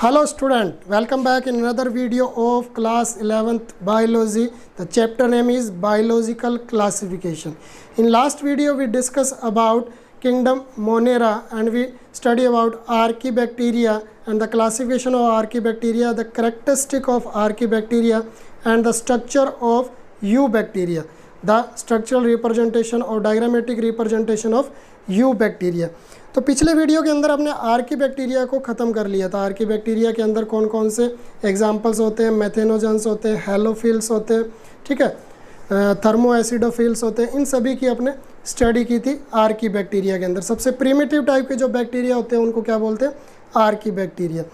Hello student, welcome back in another video of class 11th biology. The chapter name is biological classification. In last video we discussed about kingdom Monera and we study about Archaebacteria and the classification of Archaebacteria, the characteristic of Archaebacteria and the structure of Eubacteria, the structural representation or diagrammatic representation of Eubacteria. तो पिछले video के अंदर हमने archaebacteria को ख़त्म कर लिया था। आर्कीबैक्टीरिया के अंदर कौन कौन से एग्जाम्पल्स होते हैं, मेथेनोजेंस होते हैं, हेलोफिल्स होते हैं, ठीक है, थर्मो एसिडोफिल्स होते हैं, इन सभी की आपने स्टडी की थी आर्कीबैक्टीरिया के अंदर। सबसे प्रिमिटिव टाइप के जो बैक्टीरिया होते हैं उनको क्या बोलते हैं, आर्कीबैक्टीरिया।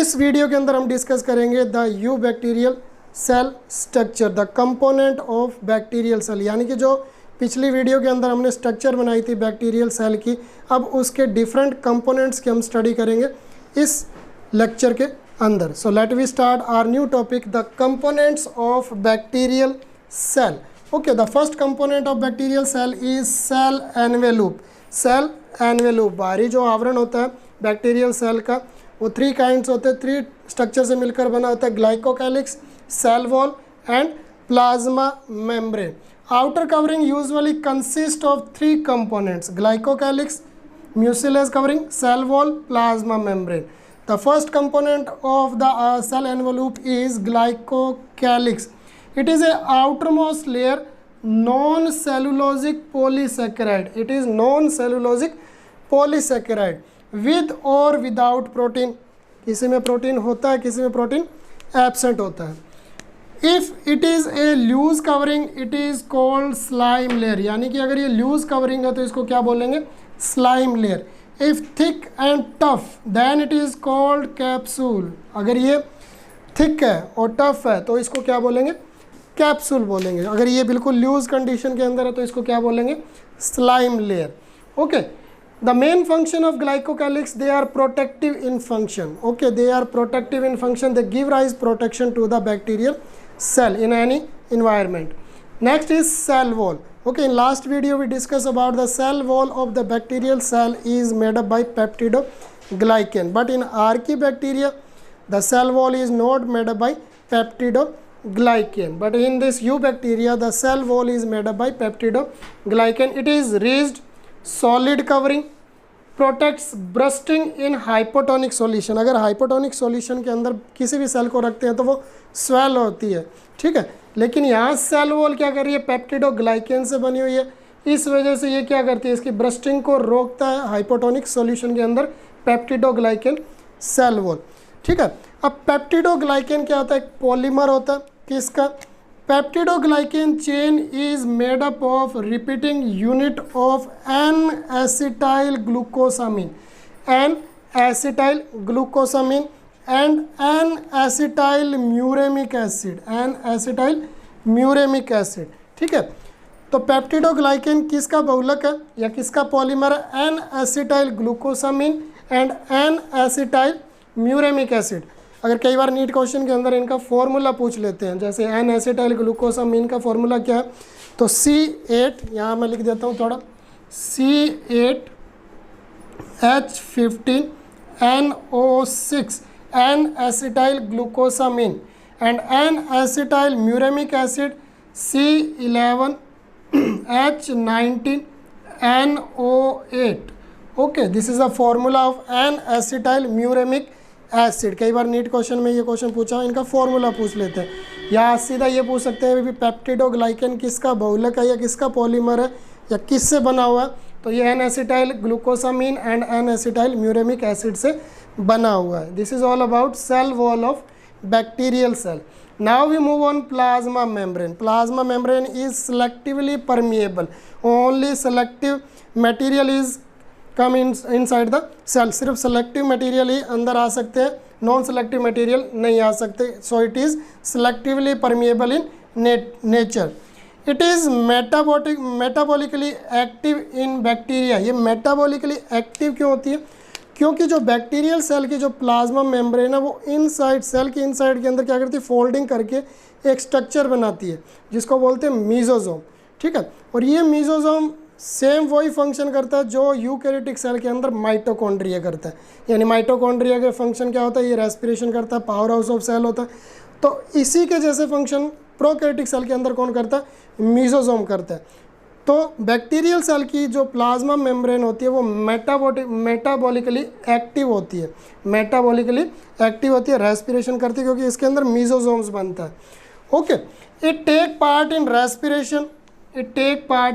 इस वीडियो के अंदर हम डिस्कस करेंगे the eubacterial cell structure, the component of bacterial cell, यानी कि जो पिछली वीडियो के अंदर हमने स्ट्रक्चर बनाई थी बैक्टीरियल सेल की, अब उसके डिफरेंट कंपोनेंट्स की हम स्टडी करेंगे इस लेक्चर के अंदर। So let we start our new topic, the components of bacterial cell. Okay, the first component of bacterial cell is cell envelope. Cell envelope, बाहरी जो आवरण होता है बैक्टीरियल सेल का, वो थ्री काइंड्स होते हैं, थ्री स्ट्रक्चर से मिलकर बना होता है, glycocalyx, cell wall and plasma membrane. Outer covering usually consists of three components: glycocalyx, mucilage covering, cell wall, plasma membrane. The first component of the cell envelope is glycocalyx. It is a outermost layer non-cellulosic polysaccharide. It is non-cellulosic polysaccharide with or without protein. किसी में protein होता है, किसी में protein absent होता है। If it is a loose covering it is called slime layer, यानी कि अगर ये लूज कवरिंग है तो इसको क्या बोलेंगे, slime layer. If thick and tough then it is called capsule. अगर ये थिक है और टफ है तो इसको क्या बोलेंगे, कैप्सूल बोलेंगे। अगर ये बिल्कुल लूज कंडीशन के अंदर है तो इसको क्या बोलेंगे, slime layer. Okay, the main function of glycocalyx, they are protective in function. Okay, they are protective in function, they give rise protection to the bacterial cell in any environment. Next is cell wall. Okay, in last video we discussed about the cell wall of the bacterial cell is made up by peptidoglycan, but in Archaebacteria the cell wall is not made up by peptidoglycan, but in this Eubacteria the cell wall is made up by peptidoglycan. It is rigid solid covering, protects bursting in hypotonic solution. अगर hypotonic solution के अंदर किसी भी cell को रखते हैं तो वो स्वेल होती है, ठीक है, लेकिन यहाँ सेल वॉल क्या कर रही है, पेप्टिडोग्लाइकेन से बनी हुई है, इस वजह से ये क्या करती है, इसकी ब्रस्टिंग को रोकता है हाइपोटोनिक सॉल्यूशन के अंदर पेप्टिडोग्लाइकेन सेल वॉल, ठीक है। अब पेप्टिडोग्लाइकेन क्या होता है, एक पॉलीमर होता है, किसका, peptidoglycan chain is made up of repeating unit of N acetyl glucosamine, N acetyl glucosamine and N acetyl muramic acid, N acetyl muramic acid, ठीक है। तो पेप्टिडोग्लाइकेन किसका बहुलक है या किसका पॉलीमर है, N acetyl glucosamine and N acetyl muramic acid. अगर कई बार नीट क्वेश्चन के अंदर इनका फॉर्मूला पूछ लेते हैं, जैसे एन एसिटाइल ग्लूकोसामीन का फॉर्मूला क्या है, तो C8, यहाँ मैं लिख देता हूँ थोड़ा, C8H15NO6 N acetyl glucosamine and N acetyl muramic acid C11H19NO8। Okay, this is a formula of N acetyl muramic acid. कई बार नीट क्वेश्चन में ये क्वेश्चन पूछा है, इनका फॉर्मूला पूछ लेते हैं, या सीधा ये पूछ सकते हैं भी पेप्टिडोग्लाइकेन किसका बहुलक है या किसका पॉलीमर है या किससे बना हुआ है, तो ये N acetyl glucosamine and N acetyl muramic acid से बना हुआ है। This is all about cell wall of bacterial cell. Now we move on plasma membrane. Plasma membrane is selectively permeable, only selective material is come inside the cell. सिर्फ selective material ही अंदर आ सकते हैं, नॉन सेलेक्टिव मटेरियल नहीं आ सकते। So it is selectively permeable in nature. It is metabolically active in bacteria. ये metabolically active क्यों होती है, क्योंकि जो बैक्टीरियल सेल की जो प्लाज्मा मेम्ब्रेन है वो इनसाइड, सेल के इनसाइड के अंदर क्या करती है, फोल्डिंग करके एक स्ट्रक्चर बनाती है जिसको बोलते हैं मीजोजोम, ठीक है। और ये मीजोजोम सेम वही फंक्शन करता है जो यूकैरियोटिक सेल के अंदर माइटोकॉन्ड्रिया करता है। यानी माइटोकॉन्ड्रिया का फंक्शन क्या होता है, ये रेस्पिरेशन करता है, पावर हाउस ऑफ सेल होता है। तो इसी के जैसे फंक्शन प्रोकैरियोटिक सेल के अंदर कौन करता है, मेसोसोम करता है। तो बैक्टीरियल सेल की जो प्लाज्मा मेम्ब्रेन होती है वो मेटाबॉलिकली एक्टिव होती है, रेस्पिरेशन करती है, क्योंकि इसके अंदर मेसोसोम्स बनता है। Okay, it take part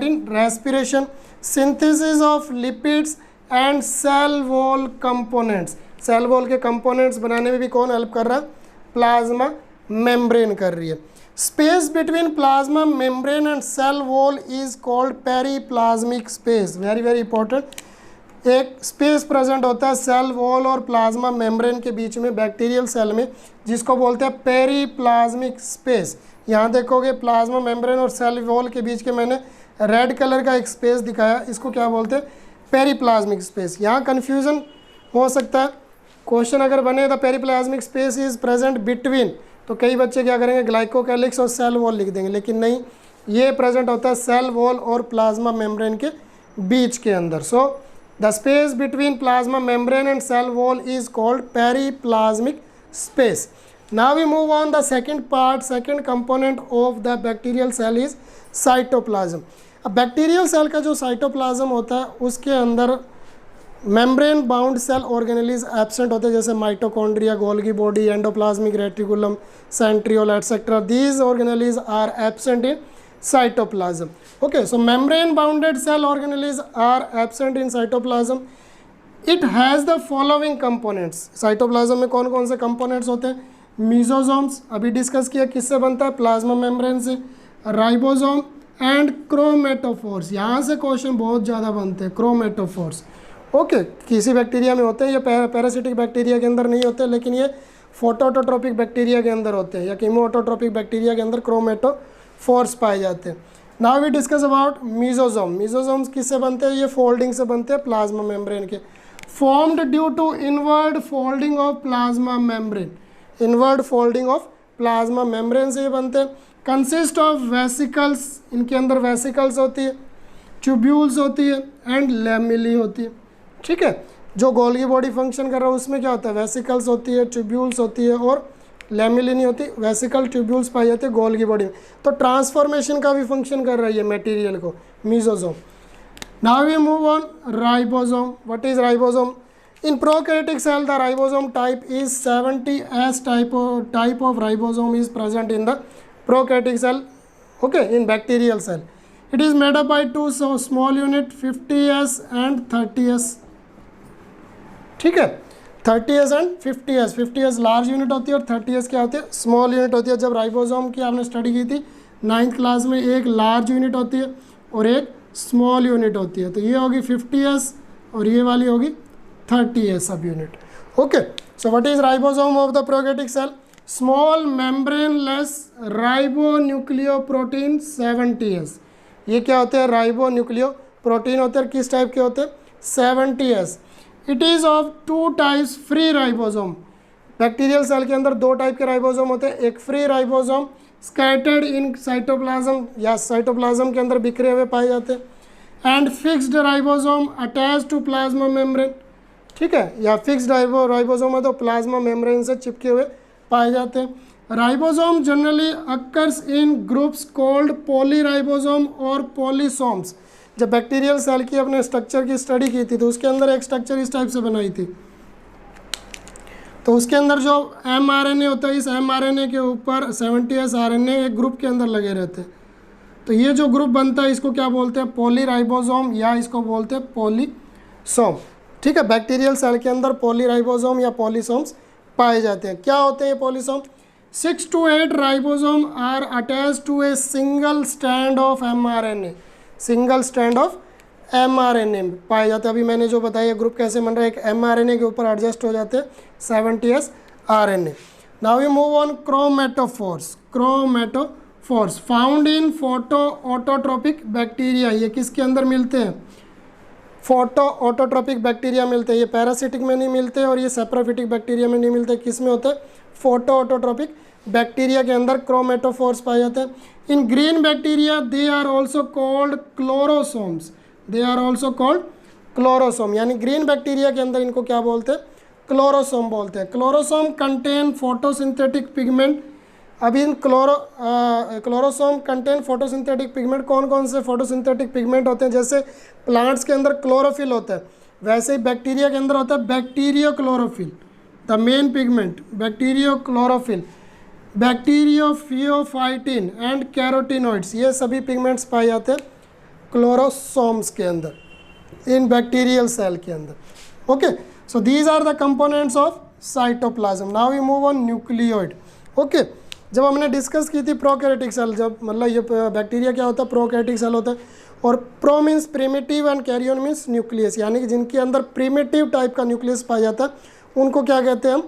in respiration, synthesis of lipids and cell wall components. Cell wall के कंपोनेंट्स बनाने में भी कौन हेल्प कर रहा है, प्लाज्मा मेम्ब्रेन कर रही है। Space between plasma membrane and cell wall is called periplasmic space. Very very important. एक स्पेस प्रेजेंट होता है सेल वॉल और प्लाज्मा मेम्ब्रेन के बीच में बैक्टीरियल सेल में, जिसको बोलते हैं पेरीप्लाज्मिक स्पेस। यहाँ देखोगे प्लाज्मा मेम्ब्रेन और सेल वॉल के बीच के मैंने रेड कलर का एक स्पेस दिखाया, इसको क्या बोलते हैं, पेरीप्लाज्मिक स्पेस। यहाँ कन्फ्यूज़न हो सकता है, क्वेश्चन अगर बने the periplasmic space is present between, तो कई बच्चे क्या करेंगे, ग्लाइकोकैलिक्स और सेल वॉल लिख देंगे, लेकिन नहीं, ये प्रेजेंट होता है सेल वॉल और प्लाज्मा मेम्ब्रेन के बीच के अंदर। So the space between plasma membrane and cell wall is called periplasmic space. Now we move on the second component of the bacterial cell is cytoplasm. अब bacterial cell का जो cytoplasm होता है उसके अंदर membrane bound cell organelles absent होते हैं, जैसे mitochondria, Golgi body, endoplasmic reticulum, centriole etcetera. These organelles are absent in cytoplasm. Okay, so membrane bounded cell organelles are absent in cytoplasm. It has the following components. Cytoplasm में कौन कौन से components होते हैं, मेसोसोम्स, अभी डिस्कस किया, किससे बनता है, प्लाज्मा मेम्ब्रेन से, राइबोसोम एंड क्रोमेटोफोर्स। यहाँ से क्वेश्चन बहुत ज़्यादा बनते हैं, क्रोमेटोफोर्स। ओके, किसी बैक्टीरिया में होते हैं, ये पैरासिटिक बैक्टीरिया के अंदर नहीं होते, लेकिन ये फोटोऑटोट्रोपिक बैक्टीरिया के अंदर होते हैं, या कीमोऑटोट्रोपिक बैक्टीरिया के अंदर क्रोमेटोफोर्स पाए जाते हैं। Now we discuss about mesosome. Mesosomes किससे बनते हैं, ये फोल्डिंग से बनते हैं प्लाज्मा मेम्ब्रेन के। Formed due to inward folding of plasma membrane, inward folding of plasma membrane से ये बनते हैं। कंसिस्ट ऑफ वेसिकल्स, इनके अंदर वेसिकल्स होती है, ट्यूब्यूल्स होती है एंड लैमेली होती है। ठीक है, जो गोल्गी बॉडी फंक्शन कर रहा है उसमें क्या होता है, वेसिकल्स होती है, ट्यूब्यूल्स होती है और लैमेली नहीं होती, वेसिकल ट्यूब्यूल्स पाई जाती है गोल्गी बॉडी में। तो ट्रांसफॉर्मेशन का भी फंक्शन कर रही है मटेरियल को, mesosome. Now we move on ribosome. What is ribosome? In prokaryotic cell the ribosome type is 70S type of ribosome is present in the prokaryotic cell. Okay, in bacterial cell it is made up by two small unit 50S and 30S. ठीक है, 30S and 50S। 50S large unit होती है और 30S क्या होती है, small unit होती है। जब राइबोसोम की आपने स्टडी की थी 9th क्लास में, एक लार्ज यूनिट होती है और एक स्मॉल यूनिट होती है। तो ये होगी 50S और ये वाली होगी 30S subunit. Okay, so what is ribosome of the prokaryotic cell? Small membraneless ribonucleoprotein 70S। ये क्या होते हैं, राइबोन्यूक्लियोप्रोटीन होते हैं, किस टाइप के होते हैं, 70S। It is of 2 types free ribosome. Bacterial cell के अंदर 2 टाइप के राइबोसोम होते हैं, एक free ribosome scattered in cytoplasm या साइटोप्लाज्म के अंदर बिखरे हुए पाए जाते हैं, and fixed ribosome attach to plasma membrane. ठीक है, या फिक्स्ड राइबोसोम है तो प्लाज्मा मेम्ब्रेन से चिपके हुए पाए जाते हैं। राइबोसोम जनरली अक्कर्स इन ग्रुप्स कॉल्ड पॉलीराइबोसोम और पॉलीसोम्स। जब बैक्टीरियल सेल की अपने स्ट्रक्चर की स्टडी की थी तो उसके अंदर एक स्ट्रक्चर इस टाइप से बनाई थी। तो उसके अंदर जो mRNA होता है, इस mRNA के ऊपर 70S RNA एक ग्रुप के अंदर लगे रहते हैं। तो ये जो ग्रुप बनता है इसको क्या बोलते हैं, पॉलीराइबोसोम, या इसको बोलते हैं पॉलीसोम। ठीक है, बैक्टीरियल सेल के अंदर पॉलीराइबोसोम या पॉलीसोम्स पाए जाते हैं। क्या होते हैं ये polysome? 6 to 8 ribosome are attach to a single stand of mRNA। Single stand of mRNA पाए जाते हैं। अभी मैंने जो बताया ग्रुप कैसे बन रहा है, एक mRNA के ऊपर एडजस्ट हो जाते हैं 70S RNA। Now we move on chromatophores. Chromatophores found in photo autotropic bacteria. ये किसके अंदर मिलते हैं, फोटो ऑटोट्रोपिक बैक्टीरिया मिलते हैं। ये पैरासिटिक में नहीं मिलते और ये सेप्रोफिटिक बैक्टीरिया में नहीं मिलते। किस में होते हैं, फोटो ऑटोट्रोपिक बैक्टीरिया के अंदर क्रोमेटोफोर्स पाए जाते हैं। In green bacteria they are also called chlorosomes. They are also called chlorosome, यानी ग्रीन बैक्टीरिया के अंदर इनको क्या बोलते हैं, क्लोरोसोम बोलते हैं। क्लोरोसोम कंटेन फोटोसिंथेटिक पिगमेंट। अभी इन क्लोरोसोम कंटेन फोटोसिंथेटिक पिगमेंट, कौन कौन से फोटोसिंथेटिक पिगमेंट होते हैं, जैसे प्लांट्स के अंदर क्लोरोफिल होता है, वैसे ही बैक्टीरिया के अंदर होता है bacteriochlorophyll, the main pigment bacteriochlorophyll, bacteriopheophytin and carotenoids, ये सभी पिगमेंट्स पाए जाते हैं क्लोरोसोम्स के अंदर, इन बैक्टीरियल सेल के अंदर। Okay, so these are the components of cytoplasm. Now we move on nucleoid. Okay, जब हमने डिस्कस की थी प्रोकैरियोटिक सेल, जब मतलब ये बैक्टीरिया क्या होता है, प्रोकैरियोटिक सेल होता है, और pro means primitive and karyon means nucleus, यानी कि जिनके अंदर प्रिमिटिव टाइप का न्यूक्लियस पाया जाता है उनको क्या कहते हैं हम,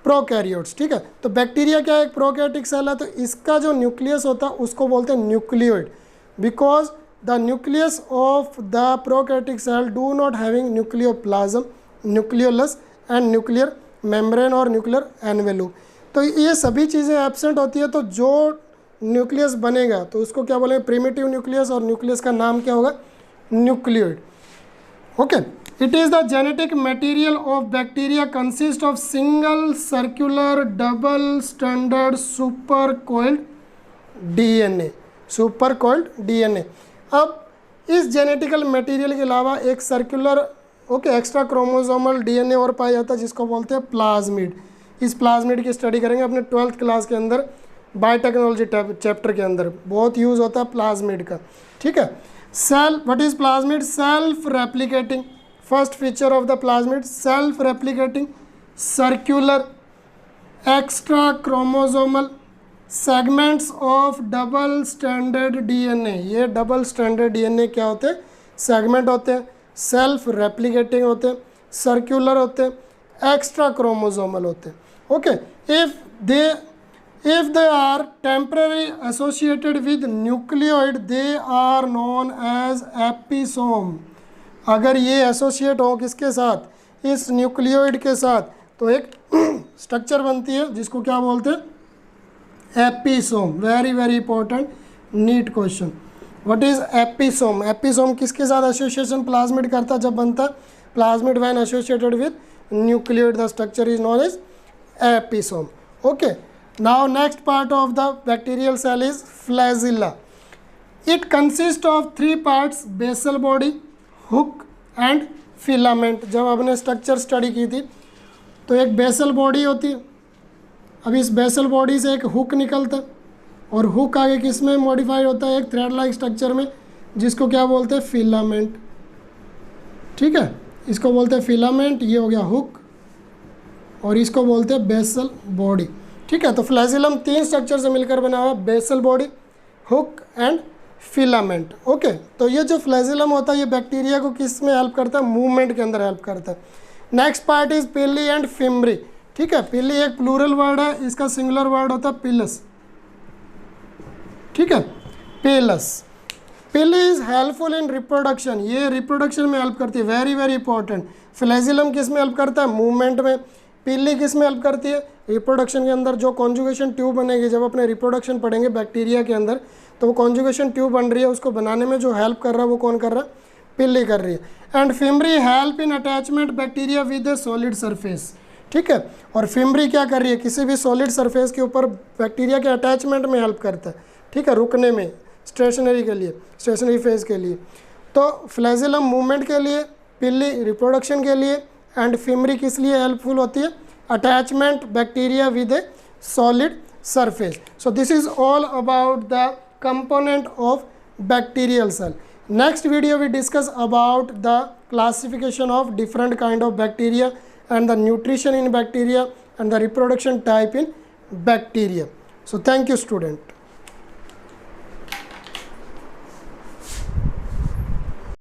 प्रोकैरियोट्स। ठीक है, तो बैक्टीरिया क्या है, एक प्रोकैरियोटिक सेल है, तो इसका जो न्यूक्लियस होता है उसको बोलते हैं nucleoid, because the nucleus of the prokaryotic cell do not having nucleoplasm, nucleolus and nuclear membrane और न्यूक्लियर एनवेलूम। तो ये सभी चीज़ें एब्सेंट होती है, तो जो न्यूक्लियस बनेगा तो उसको क्या बोलेंगे, प्रिमिटिव न्यूक्लियस, और न्यूक्लियस का नाम क्या होगा, nucleoid. Okay, it is the genetic material of bacteria consist of single circular double standard super coiled DNA, super coiled DNA. अब इस जेनेटिकल मटेरियल के अलावा एक सर्कुलर एक्स्ट्रा क्रोमोसोमल डीएनए और पाया जाता है जिसको बोलते हैं प्लाज्मिड। इस प्लाज्मिड की स्टडी करेंगे अपने 12th क्लास के अंदर, बायोटेक्नोलॉजी चैप्टर के अंदर बहुत यूज़ होता है प्लाज्मिड का। ठीक है, cell, what is plasmid, self replicating, first feature of the plasmid self replicating circular extra chromosomal segments of double standard DNA. ये डबल स्टैंडर्ड डीएनए क्या होते हैं, सेगमेंट होते हैं, सेल्फ रेप्लिकेटिंग होते हैं, सर्कुलर होते हैं, एक्स्ट्रा क्रोमोसोमल होते हैं। Okay, if they are temporarily associated with nucleoid they are known as episome. अगर ये एसोसिएट हो किसके साथ, इस न्यूक्लियोइड के साथ, तो एक स्ट्रक्चर बनती है जिसको क्या बोलते हैं, episome. Very very important NEET question, what is episome. Episome किसके साथ एसोसिएशन प्लाज्मिड करता है, जब बनता है plasmid when associated with nucleoid, the structure is known as episome. Okay, now next part of the bacterial cell is flagella. It consists of 3 parts, basal body, hook and filament। जब आपने structure study की थी तो एक basal body होती है, अब इस बेसल बॉडी से एक हुक निकलता है, और हुक आगे किस में मॉडिफाइड होता है, एक थ्रेड लाइक स्ट्रक्चर में, जिसको क्या बोलते हैं, फिलामेंट। ठीक है, इसको बोलते हैं फिलामेंट, ये हो गया हुक, और इसको बोलते हैं बेसल बॉडी। ठीक है, तो फ्लैजिलम 3 स्ट्रक्चर से मिलकर बना हुआ, basal body, hook and filament. Okay, तो ये जो फ्लैजिलम होता है ये बैक्टीरिया को किस में हेल्प करता है, मूवमेंट के अंदर हेल्प करता है। नेक्स्ट पार्ट इज पिली एंड फिम्ब्री। ठीक है, पिली एक प्लूरल वर्ड है, इसका सिंगुलर वर्ड होता है पिलस। ठीक है, पिलस। पिली इज हेल्पफुल इन रिप्रोडक्शन, ये रिप्रोडक्शन में हेल्प करती है, वेरी वेरी इंपॉर्टेंट। फ्लैजिलम किस में हेल्प करता है, मूवमेंट में। पिली किस में हेल्प करती है, रिप्रोडक्शन के अंदर। जो कॉन्जुगेशन ट्यूब बनेगी, जब अपने रिप्रोडक्शन पढ़ेंगे बैक्टीरिया के अंदर, तो वो कॉन्जुगेशन ट्यूब बन रही है, उसको बनाने में जो हेल्प कर रहा है वो कौन कर रहा है, पिली कर रही है। And fimbriae help in attachment bacteria with a solid surface. ठीक है, और फिम्ब्री क्या कर रही है, किसी भी सॉलिड सरफेस के ऊपर बैक्टीरिया के अटैचमेंट में हेल्प करता है। ठीक है, रुकने में, स्टेशनरी के लिए, स्टेशनरी फेज के लिए। तो फ्लैजिलम मूवमेंट के लिए, पिली रिप्रोडक्शन के लिए, एंड फिम्ब्री किस लिए हेल्पफुल होती है, attachment bacteria with a solid surface. So this is all about the component of bacterial cell. Next video we discuss about the classification of different kind of bacteria and the nutrition in bacteria and the reproduction type in bacteria. So thank you student.